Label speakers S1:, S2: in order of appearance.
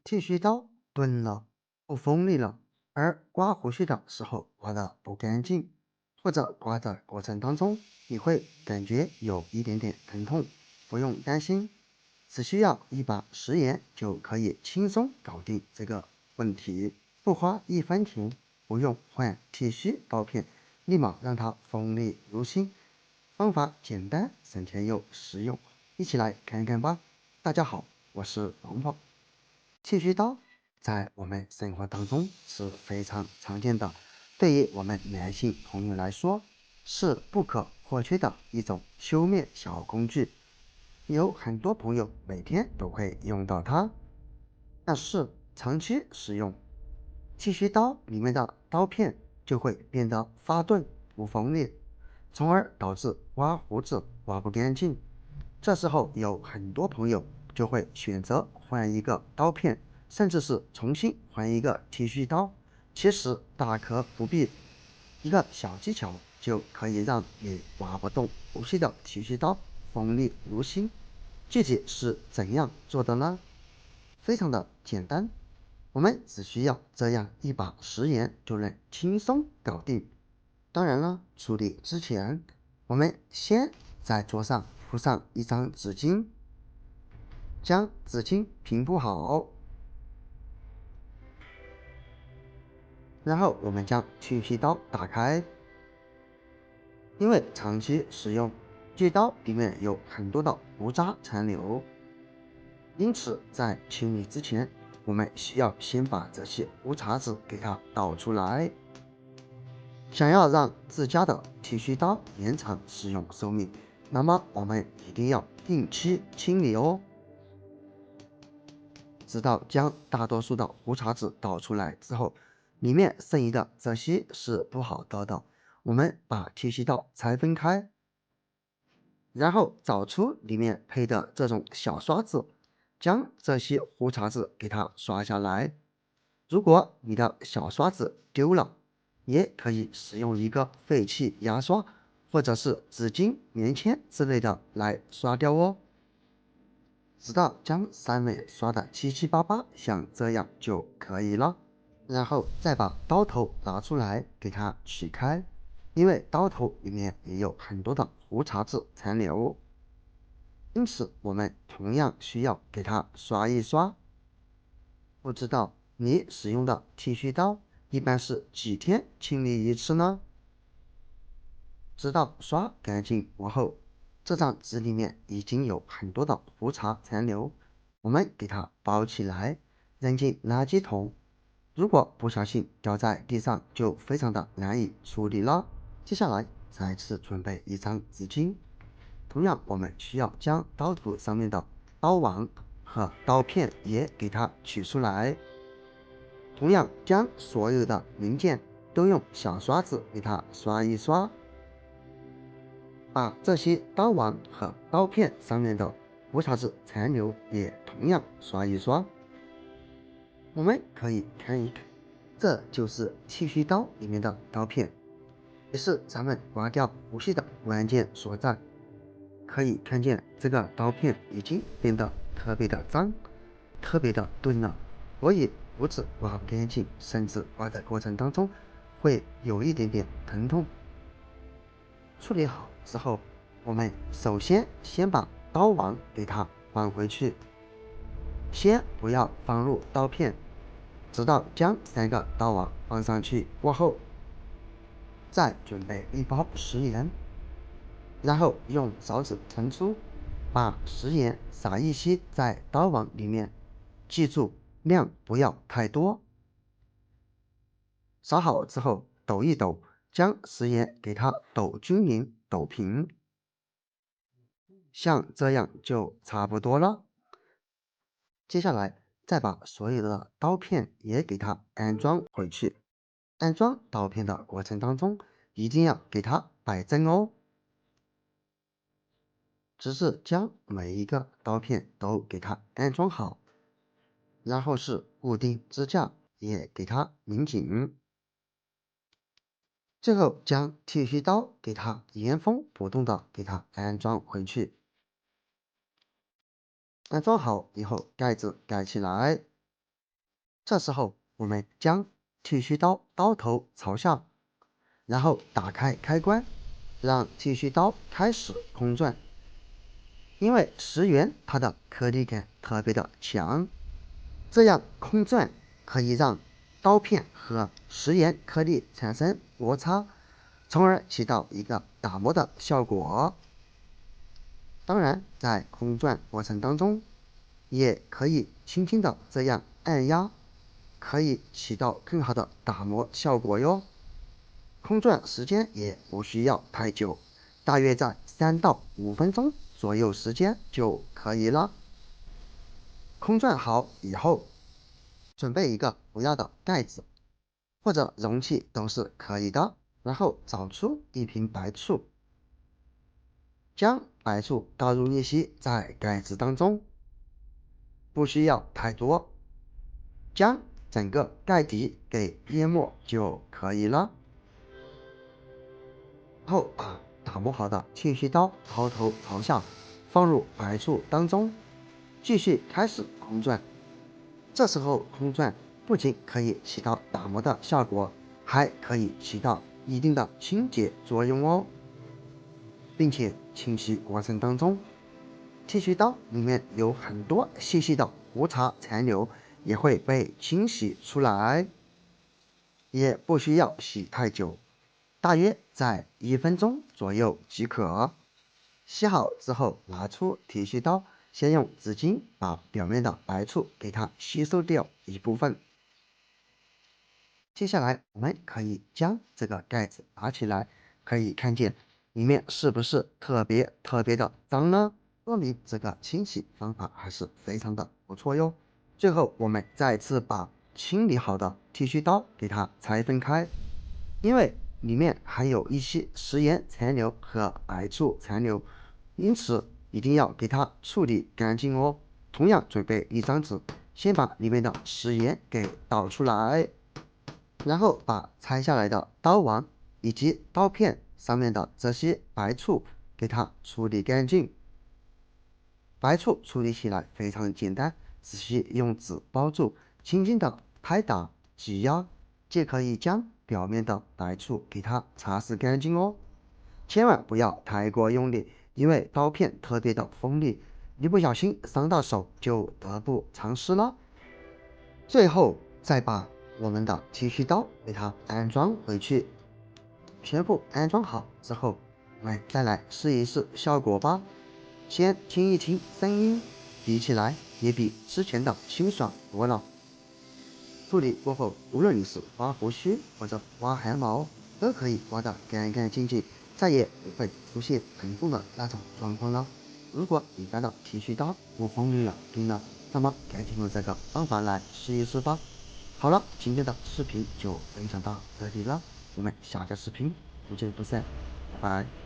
S1: 剃须刀钝了，不锋利了，而刮胡须的时候刮得不干净，或者刮的过程当中你会感觉有一点点疼痛，不用担心，只需要一把食盐就可以轻松搞定这个问题，不花1分钱，不用换剃须刀片，立马让它锋利如新。方法简单，省钱又实用，一起来看看吧。大家好，我是龙宝。剃须刀在我们生活当中是非常常见的，对于我们男性朋友来说是不可或缺的一种修面小工具，有很多朋友每天都会用到它，但是长期使用，剃须刀里面的刀片就会变得发钝不锋利，从而导致刮胡子刮不干净。这时候有很多朋友就会选择换一个刀片，甚至是重新换一个剃须刀。其实大可不必，一个小技巧就可以让你刮不动胡须的剃须刀锋利如新。具体是怎样做的呢？非常的简单，我们只需要这样一把食盐就能轻松搞定。当然了，处理之前，我们先在桌上铺上一张纸巾，将纸巾平铺好，然后我们将剃须刀打开。因为长期使用，剃刀里面有很多的胡渣残留，因此在清理之前，我们需要先把这些胡茬子给它倒出来。想要让自家的剃须刀延长使用寿命，那么我们一定要定期清理哦。直到将大多数的胡茬子倒出来之后，里面剩余的这些是不好得的。我们把剃须刀拆分开，然后找出里面配的这种小刷子，将这些胡茬子给它刷下来。如果你的小刷子丢了，也可以使用一个废弃牙刷或者是纸巾、棉签之类的来刷掉哦。直到将三尾刷的七七八八，像这样就可以了。然后再把刀头拿出来给它取开，因为刀头里面也有很多的胡茬子残留，因此我们同样需要给它刷一刷。不知道你使用的剃须刀一般是几天清理一次呢？直到刷干净过后，这张纸里面已经有很多的胡茬残留，我们给它包起来，扔进垃圾桶。如果不小心掉在地上，就非常的难以处理了。接下来再次准备一张纸巾，同样我们需要将刀头上面的刀网和刀片也给它取出来，同样将所有的零件都用小刷子给它刷一刷。把这些刀网和刀片上面的胡茬子残留也同样刷一刷。我们可以看一看，这就是剃须刀里面的刀片，也是咱们刮掉胡须的关键所在。可以看见这个刀片已经变得特别的脏，特别的钝了，所以胡子刮不干净，甚至刮的过程当中会有一点点疼痛。处理好之后，我们首先把刀网给它放回去，先不要放入刀片，直到将3个刀网放上去过后，再准备一包食盐，然后用勺子盛出，把食盐撒一些在刀网里面，记住量不要太多。撒好之后抖一抖，将食盐给它抖均匀、抖平。像这样就差不多了。接下来再把所有的刀片也给它安装回去。安装刀片的过程当中，一定要给它摆正哦。只是将每一个刀片都给它安装好，然后是固定支架也给它拧紧。最后将剃须刀给它原封不动的给它安装回去。安装好以后，盖子盖起来，这时候我们将剃须刀刀头朝下，然后打开开关，让剃须刀开始空转。因为10元它的颗粒感特别的强，这样空转可以让刀片和10元颗粒产生摩擦，从而起到一个打磨的效果。当然，在空转过程当中，也可以轻轻的这样按压，可以起到更好的打磨效果哟。空转时间也不需要太久，大约在3到5分钟左右时间就可以了。空转好以后，准备一个不要的盖子或者容器都是可以的，然后找出一瓶白醋，将白醋倒入一些在盖子当中，不需要太多，将整个盖底给淹没就可以了。然后把打磨好的剃须刀刀头朝下放入白醋当中，继续开始空转。这时候空转不仅可以起到打磨的效果，还可以起到一定的清洁作用哦。并且清洗过程当中，剃须刀里面有很多细细的胡茬残留也会被清洗出来，也不需要洗太久，大约在1分钟左右即可。洗好之后，拿出剃须刀，先用纸巾把表面的白醋给它吸收掉一部分。接下来我们可以将这个盖子拿起来，可以看见里面是不是特别的脏呢？说明这个清洗方法还是非常的不错哟。最后我们再次把清理好的剃须刀给它拆分开，因为里面含有一些食盐残留和白醋残留，因此一定要给它处理干净哦。同样准备一张纸，先把里面的食盐给倒出来，然后把拆下来的刀王以及刀片上面的这些白醋给它处理干净。白醋处理起来非常简单，只需用纸包住，轻轻的拍打挤压，就可以将表面的白醋给它擦拭干净哦。千万不要太过用力，因为刀片特别的锋利，一不小心伤到手就得不偿失了。最后再把我们的剃须刀给它安装回去。全部安装好之后，我们再来试一试效果吧。先听一听声音，比起来也比之前的清爽多了。处理过后，无论你是刮胡须或者刮汗毛，都可以刮得干干净净，再也不会出现疼痛的那种状况了。如果你家的剃须刀不锋利了、硬了，那么赶紧用这个方法来试一试吧。好了，今天的视频就分享到这里了，我们下个视频不见不散，拜拜。